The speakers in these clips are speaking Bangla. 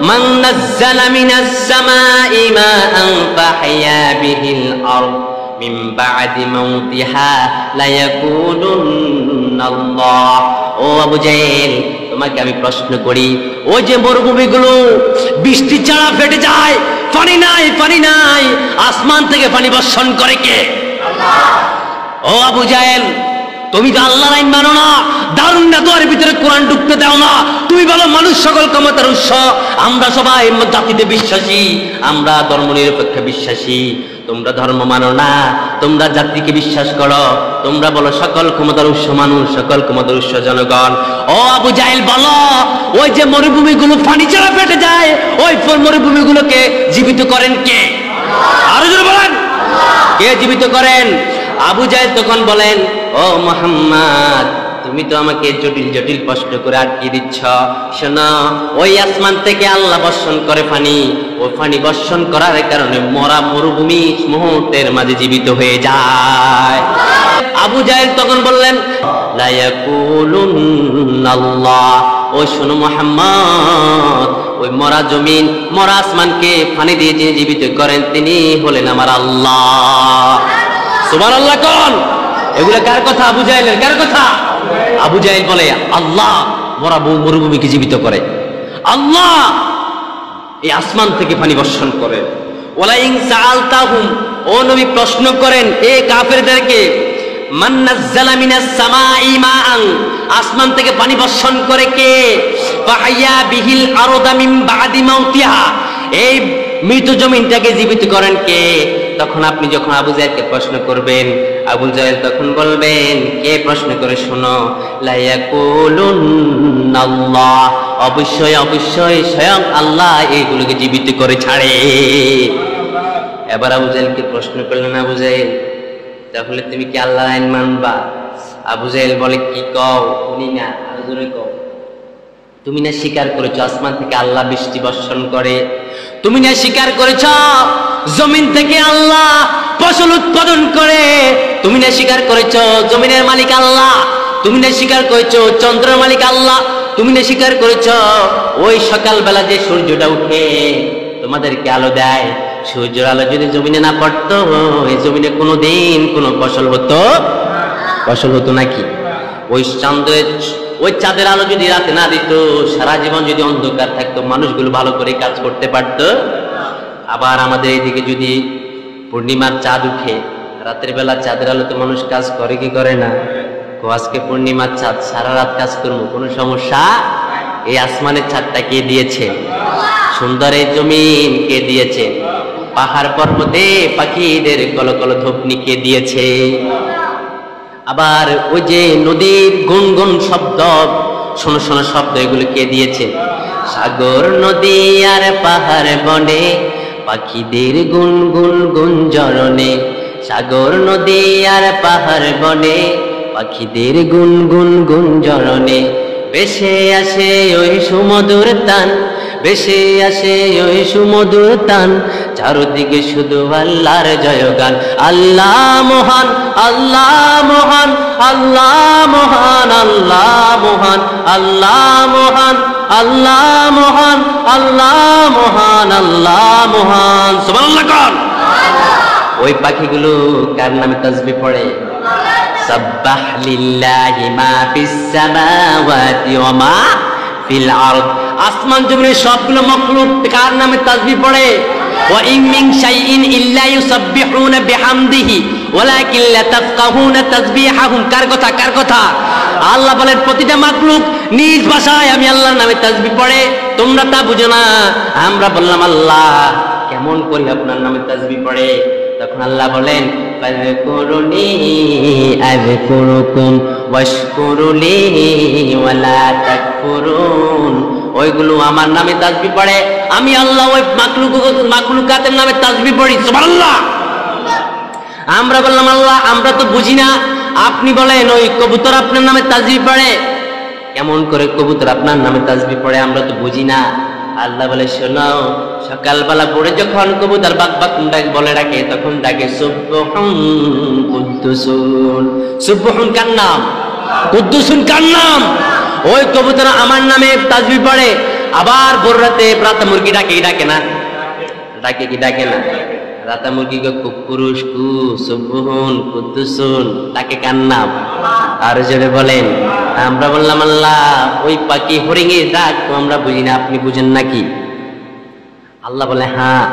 মান নাযালা মিনাস সামাই মাআন ফাহিয়া বিহিল আরদ মিন বা'দি মাউতিহা লা ইয়াকুলুন্নাল্লাহ। ও আবু জাহেল, তোমাকে আমি প্রশ্ন করি, ওই যে মরুভূমিগুলো বৃষ্টি ছাড়া ফেটে যায়, পানি নাই, আসমান থেকে পানি বর্ষণ করে কে? আল্লাহ। ও আবু জাহেল, তুমি তো আল্লাহর আইন মানো না, দারুন না তোমার ভিতরে কোরআন ঢুকতে দাও না, তুমি বলো মানুষ সকল ক্ষমতার উৎস, আমরা সবাই জাতিতে বিশ্বাসী, আমরা ধর্ম নিরপেক্ষ বিশ্বাসী, তোমরা ধর্ম মানো না, তোমরা জাতিকে বিশ্বাস করো, তোমরা বলো সকল ক্ষমতার উৎস মানুষ, সকল ক্ষমতার উৎস জনগণ। ও আবু জাহেল বলো, ওই যে মরুভূমিগুলো পানি ছাড়া ফেটে যায়, ওই মরুভূমিগুলোকে জীবিত করেন কে? আরো জোরে বলেন, কে জীবিত করেন? আবু জাহেল তখন বলেন, ও মুহাম্মদ, তুমি তো আমাকে জটিল জটিল প্রশ্ন করে আটকে দিচ্ছ। শোনো, ওই আসমান থেকে আল্লাহ বর্ষণ করে পানি, ওই পানি বর্ষণ করার কারণে মরা মরুভূমি মুহূর্তের মাঝে জীবিত হয়ে যায়। আবু জাহেল তখন বললেন, লা ইয়াকুলুন্নাল্লাহ, ও শোনো মুহাম্মদ, ওই মরা জমিন মরা আসমানকে পানি দিয়ে যে জীবিত করেন তিনি হলেন আমার আল্লাহ। সুবহানাল্লাহ কোন? এগুলো কার কথা? আবু জাহেলের। কার কথা? আবু জাহেল বলে আল্লাহ মরা মরুভূমিকে জীবিত করে, আল্লাহ এই আসমান থেকে পানি বর্ষণ করে। ওয়ালা ইন সাআলতাহুম, ও নবী প্রশ্ন করেন এ কাফেরদেরকে, মান নাযালা মিনাস সামাই মাআন, আসমান থেকে পানি বর্ষণ করে কে? ফাহিয়া বিহিল আরদা মিন বা'দি মাউতিহা, এই মৃত জমিনটাকে জীবিত করেন কে? তখন আপনি যখন আবু জাহেলকে প্রশ্ন করবেন, আবু জাহেল তখন বলবেন, কে প্রশ্ন করে? শোনো, লা ইয়াকুলুন্নাল্লাহ, অবশ্যই অবশ্যই স্বয়ং আল্লাহ এইগুলোকে জীবিত করে ছাড়ে। এবার আবু জাহেলকে প্রশ্ন করলেন, আবু জাহেল তাহলে তুমি কি আল্লাহর আইন মানবা? আবু জাহেল বলে, কি কও? শুনি না, আরো জোরে কও। তুমি না স্বীকার করেছো আসমান থেকে আল্লাহ বৃষ্টি বর্ষণ করে, তুমি না স্বীকার করেছো জমিন থেকে আল্লাহ ফসল উৎপাদন করে, তুমি না স্বীকার করেছো জমিনের মালিক আল্লাহ, তুমি না স্বীকার করেছো চন্দ্রের মালিক আল্লাহ, তুমি না স্বীকার করেছো ওই সকালবেলা যে সূর্যটা উঠে তোমাদেরকে আলো দেয়, সূর্যের আলো যদি জমিনে না পড়তো এই জমিনে কোনোদিন কোনো ফসল হতো নাকি? ওই চাঁদের আলো যদি রাতে না দিত, সারা জীবন যদি অন্ধকার থাকতো, মানুষগুলো ভালো করে কাজ করতে পারতো? আবার আমাদের এইদিকে যদি পূর্ণিমার চাঁদ উঠে, রাতের বেলা চাঁদের আলোতে মানুষ কাজ করে কি করে না? আজকে পূর্ণিমার চাঁদ, সারা রাত কাজ করবো, কোনো সমস্যা? এই আসমানের চাঁদটা কে দিয়েছে? সুন্দর এই জমিন কে দিয়েছে? পাহাড় পর্বতে পাখিদের কলকল ধ্বনি কে দিয়েছে? আবার ওই যে নদীর গুনগুন শব্দ, শোনো শোনো শব্দ, এগুলো কে দিয়েছে? সাগর নদী আর পাহাড় বনে পাখিদের গুনগুন গুঞ্জরণে, সাগর নদী আর পাহাড় বনে পাখিদের গুনগুন গুঞ্জরণে, ভেসে আসে ওই সুমধুর তান, ভেসে আসে ওই সুমধুর তান, চারদিকে শুধু আল্লাহর জয়গান। আল্লাহ মহান, আল্লাহ মহান, আল্লাহ মহান, আল্লাহ মহান, আল্লাহ মহান, আল্লাহ মহান, আল্লাহ মহান, আল্লাহ মহান। সুবহানাল্লাহ কোন? ওই পাখিগুলো কার নামে তাসবিহ পড়ে? সাব্বাহ লিল্লাহি মা ফিস সামাওয়াতি ওয়া মা ফিল আরদ, আসমান জমিনের সবগুলো মাখলুক কার নামে তাসবিহ পড়ে? ওয়া ইন মিন শাইইন ইল্লা ইউসাব্বিহুনা বিহামদিহি ওয়ালাকিন লা তাফকাহুনা তাসবিহাহুম। কার কথা? কার কথা? আল্লাহ বলেন প্রতিটা মাখলুক নিজ ভাষায় আমি আল্লাহর নামে তাসবিহ পড়ে, তোমরা তা বুঝো না। আমরা বললাম আল্লাহ কেমন করে আপনার নামে তাসবিহ পড়ে? তখন আল্লাহ বলেন, ফাযকুরুনি আযকুরুকুম ওয়াশকুরুলি ওয়ালা তাকফুরুন। ওইগুলো আমার নামে তাসবিহ পড়ে, আমি আল্লাহ ওই মাখলুকাতের নামে তাসবিহ পড়ি। সুবহানাল্লাহ। আমরা বললাম আল্লাহ আমরা তো বুঝি না, আপনি বলেন ওই কবুতর আপনার নামে তাসবিহ পড়ে। কেমন করে কবুতর আপনার নামে তাসবিহ পড়ে? আমরা তো বুঝি না। আল্লাহ বলে, শোনো, সকালবেলা পড়ে যখন কবুতর বাক বাক বলে ডাকে, তখন ডাকে সুবহুন কুদ্দুসুন। সুবহুন কার নাম? কুদ্দুসুন কার নাম? ওই কবুতর আমার নামে তাসবিহ পড়ে। আবার ভোর রাতে রাতা মুরগি ডাকে না? ডাকে কি ডাকে না? রাতা মুরগি কুকুরুস কু সুবহুন কুদ্দুসুন ডাকে কার নাম? আর জোরে বলেন। আমরা বললাম আল্লাহ ওই পাখি হরিণের ডাক তো আমরা বুঝি না, আপনি বুঝেন নাকি? আল্লাহ বলে হ্যাঁ,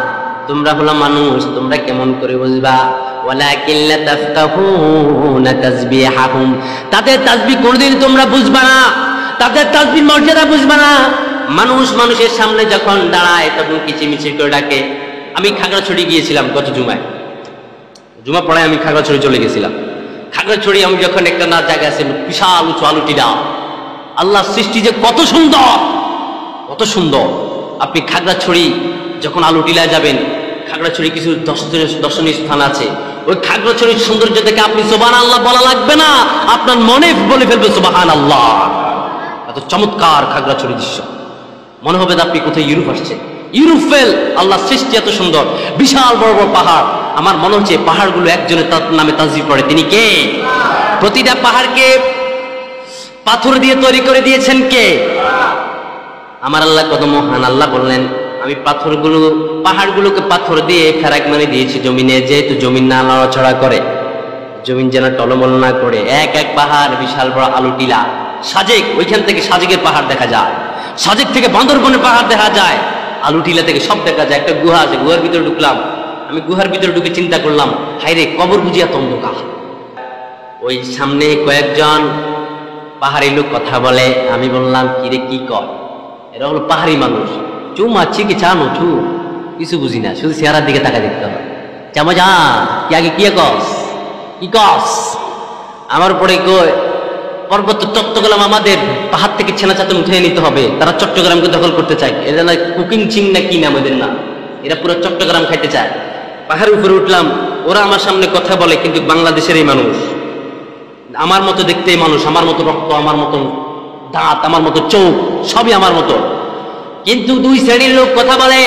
তোমরা হলো মানুষ, তোমরা কেমন করে বুঝবা? ওয়ালাকিন লা তাফকাহুনা তাসবিহাহুম, তাদের তাসবিহ কোনদিন তোমরা বুঝবা না, তাদের তাসবিহ মর্যাদা বুঝবা না। মানুষ মানুষের সামনে যখন দাঁড়ায় তখন কিচিমিচি করে ডাকে। আমি খাগড়াছড়ি গিয়েছিলাম গত জুমা পড়ায়, আমি খাগড়াছড়ি চলে গেছিলাম। খাগড়াছড়ি আমি যখন একটা না জায়গা আছে বিশাল উঁচু আলুটিরা, আল্লাহর সৃষ্টি যে কত সুন্দর, কত সুন্দর। আপনি খাগড়াছড়ি যখন আলুটিলায় যাবেন, খাগড়াছড়ি কিছু দর্শনীয় স্থান আছে, ওই খাগড়াছড়ির সৌন্দর্য দেখে আপনি সুবহানাল্লাহ বলা লাগবে না, আপনার মনে বলে ফেলবে সুবহানাল্লাহ। এত চমৎকার খাগড়াছড়ি দৃশ্য, মনে হবে আপনি কোথায় ইউরোপ আসছে। ইউরোপ ফেল, আল্লাহ সৃষ্টি এত সুন্দর, বিশাল বড় বড় পাহাড়। আমার মনে হচ্ছে পাহাড়গুলো একজনের নামে তাসবিহ পড়ে, তিনি কে? প্রতিটা পাহাড়কে পাথর দিয়ে তৈরি করে দিয়েছেন কে? আমার আল্লাহ কত মহান। আল্লাহ বললেন আমি পাহাড়গুলোকে পাথর দিয়ে ফেরাক মানে দিয়েছি জমিনে, যেহেতু জমিন না নড়াচড়া করে, জমিন যেন টলমল না করে। এক এক পাহাড় বিশাল বড় আলুটিলা। সাজেক, ওইখান থেকে সাজেকের পাহাড় দেখা যায়, সাজেক থেকে বান্দরবনের পাহাড় দেখা যায়, আলুটিলা থেকে সব দেখা যায়। একটা গুহা আছে, গুহার ভিতরে ঢুকলাম। আমি গুহার ভিতরে ঢুকে চিন্তা করলাম, হায়রে কবর বুঝিয়া অন্ধকার। ওই সামনে কয়েকজন পাহাড়ি লোক কথা বলে। আমি বললাম কিরে কি কর? এরা হলো পাহাড়ি মানুষ। চু মাছি কি চানো চু, কিছু বুঝি না, শুধু চেহারার দিকে তাকা দেখতে হবে। চামা যা কি আগে কি কস, কি কস? আমার পরে কই পর্বত চট্টগ্রাম, আমাদের পাহাড় থেকে ছেনা চাতন উঠে নিতে হবে। তারা চট্টগ্রামকে দখল করতে চায়। এরা না কুকিং চিং না কি নাম এদের না, এরা পুরো চট্টগ্রাম খাইতে চায়। পাহাড়ের উপরে উঠলাম, ওরা আমার সামনে কথা বলে, কিন্তু বাংলাদেশের এই মানুষ, আমার মতো দেখতে মানুষ, আমার মতো রক্ত, আমার মতো দাঁত, আমার মতো চোখ, সবই আমার মতো, কিন্তু দুই শ্রেণীর লোক কথা বলে।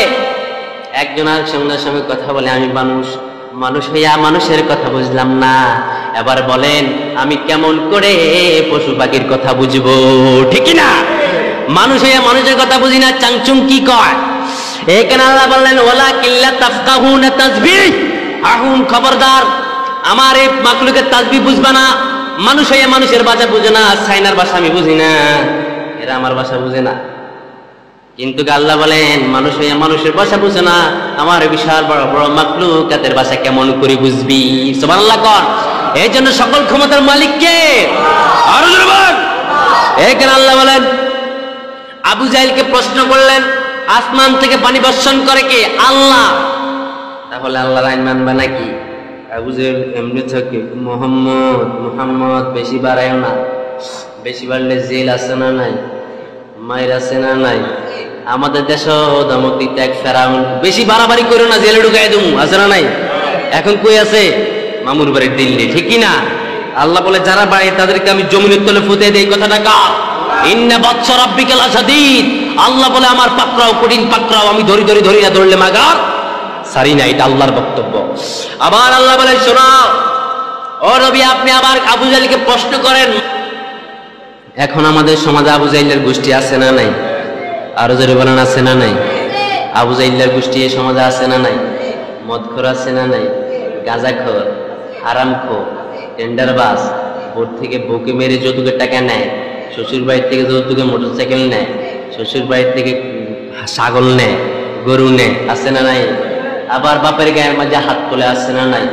একজন আরেকজনের সঙ্গে কথা বলে। আমি মানুষ হইয়া মানুষের কথা বুঝলাম না। এবার বলেন আমি কেমন করে পশু পাখির কথা বুঝবো? ঠিক না? মানুষ হইয়া মানুষের কথা বুঝি না, চাংচুং কি কয়? এখানে আল্লাহ বললেন ওয়ালাকিন লা তাফকাহুনা তাসবিহাহুম, খবরদার আমার এই মাখলুকের তাসবিহ বুঝবা না। মানুষ হইয়া মানুষের ভাষা বুঝে না, চাইনার ভাষা আমি বুঝি না, এরা আমার ভাষা বুঝে না। কিন্তু আল্লাহ বলেন মানুষ হইয়া মানুষের ভাষা বুঝে না, আমার বিশাল বড় বড় মাখলুকাতের ভাষা কেমন করে বুঝবি? সুবহানাল্লাহ কর। এই জন্য সকল ক্ষমতার মালিক কে? আরো জোরে বল। এখানে আল্লাহ বলেন আবু জাহেলকে প্রশ্ন করলেন আসমান থেকে পানি বর্ষণ করে কে? আল্লাহ। তাহলে আল্লাহর আইন মানবা নাকি? আবু জাহেল এমনি থাকে মুহাম্মদ বেশি বাড়ায় না, বেশি বাড়লে জেল আছে না নাই, মায়ের আছে না নাই? আমাদের দেশ দমক এক ফেরাউন, বেশি বাড়াবাড়ি করো না, জেলে ঢুকাই দেবো, আছে না নাই? এখন কই আছে? মামুর বাড়ির দিল্লি, ঠিক কিনা? আল্লাহ বলে যারা বাড়ি তাদেরকে আমি জমিনের তলে ফুতে দেই। কথাটা কার? ইন্না বাতশা রাব্বিকা লাশাদীদ। আল্লাহ বলে আমার পাকড়াও কঠিন পাকড়াও, আমি ধরি না, ধরলে মাগার সারি না। এটা আল্লাহর বক্তব্য। আবার আল্লাহ বলে শোনো ও নবী, আপনি আবার আবু জাহেলকে প্রশ্ন করেন। এখন আমাদের সমাজে আবু জাহেলের গোষ্ঠী আছে না নাই? আরো জোরে বলেন আছে না নাই? আবু জাহেলের গোষ্ঠী এই সমাজে আছে না নাই? মদখোর আছে না নাই? গাঁজাখোর, হারামখোর, টেন্ডারবাজ, বোর্ড থেকে বউকে মেরে যৌতুকের টাকা নেয়, শ্বশুর বাড়ির থেকে যৌতুকে মোটরসাইকেল নেয়, শ্বশুর বাড়ির থেকে ছাগল নেয়, গরু নেয়, আছে না নাই? আবার বাপের গায়ের মাঝে হাত তোলে, আছে না নাই?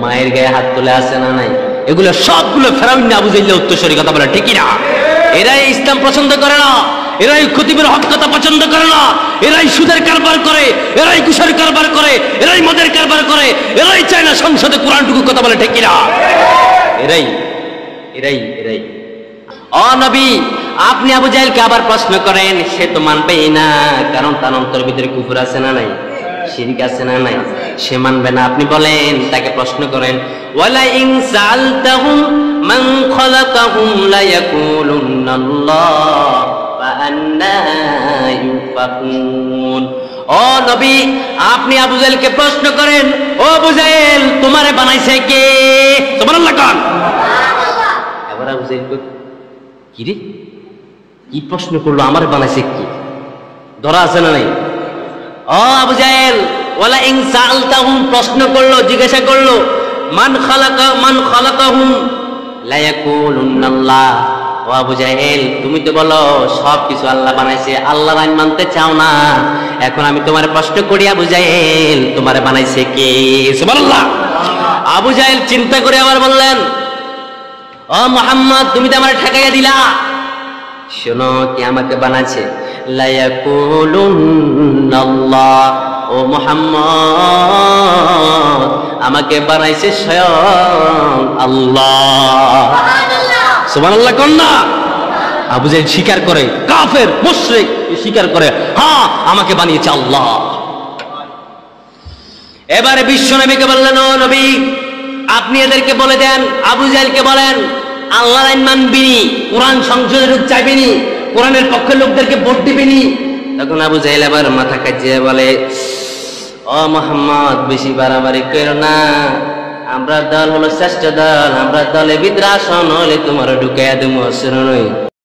মায়ের গায়ে হাত তোলে, আছে না নাই? এগুলো সবগুলো ফেরাউন আবু জাহেলের উত্তরসূরি। কথা বলে ঠিক না? এরাই ইসলাম পছন্দ করে না, এরাই খতিবের হক কথা পছন্দ করে না, এরাই সুদের কারবার করে, এরাই ঘুষের কারবার করে, এরাই মদের কারবার করে, এরাই চায় না সংসদে কোরআনটুকু। কথা বলে ঠিক না? এরাই এরাই এরাই ও নবী, আপনি আবু জাহেলকে আবার প্রশ্ন করেন, সে তো মানবেই না, কারণ তার অন্তর ভিতরে কুফর আছে না নাই, শিরক আছে না নাই, সে মানবে না। আপনি বলেন, তাকে প্রশ্ন করেন ওয়ালা ইন সালতাহুম মান খালাকাহুম লা ইয়াকুলুনাল্লাহ ফা আন্না ইউফাকুন। ও নবী, আপনি আবু জাহেলকে প্রশ্ন করেন, ও আবু জাহেল তোমারে বানাইছে কে? সুবহানাল্লাহ কোন? এবার আবু জাহেল কি রে, কি প্রশ্ন করলো, আমারে বানাইছে কি? ধরা আছে না নাই? ও আবু জাহেল, ওয়ালা ইন সাআলতাহুম, প্রশ্ন করলো, জিজ্ঞাসা করলো, মান খালাকাহুম লা ইয়াকুলুনাল্লাহ। ও আবু জাহেল, তুমি তো বলো সব কিছু আল্লাহ বানাইছে, আল্লাহর আইন মানতে চাও না। এখন আমি তোমার প্রশ্ন করি আবু জাহেল, তোমারে বানাইছে কে? সুবহানাল্লাহ। আবু জাহেল চিন্তা করে আবার বললেন, ও মুহাম্মদ, তুমি তো আমার ঠেকাইয়া দিলা। শোনো, কে আমাকে বানাইছে? লা ইয়াকুলুনাল্লাহ। ও মুহাম্মদ, আমাকে বানাইছে স্বয়ং আল্লাহ। সুবহানাল্লাহ কোন না? আবু জাহেল স্বীকার করে, কাফের মুশরিক স্বীকার করে, হ্যাঁ আমাকে বানিয়েছে আল্লাহ। এবারে বিশ্ব নবীকে বললেন, ও নবী, আপনি এদেরকে বলে দেন, আবু জাহেলকে বলেন আল্লাহর আইন মানবিনি, কোরআন সংশোধনের লোক চাইবেনি, কোরআনের পক্ষের লোকদেরকে ভোট দিবেনি। তখন আবু জাহেল আবার মাথা কাজিয়ে বলে, ও মুহাম্মদ, বেশি বাড়াবাড়ি করো না, আমরা দল হলো শ্রেষ্ঠ দল, আমরা দলে বিদ্রাসন হলে তোমার ঢুকাইয়া দেবো। শুনো নই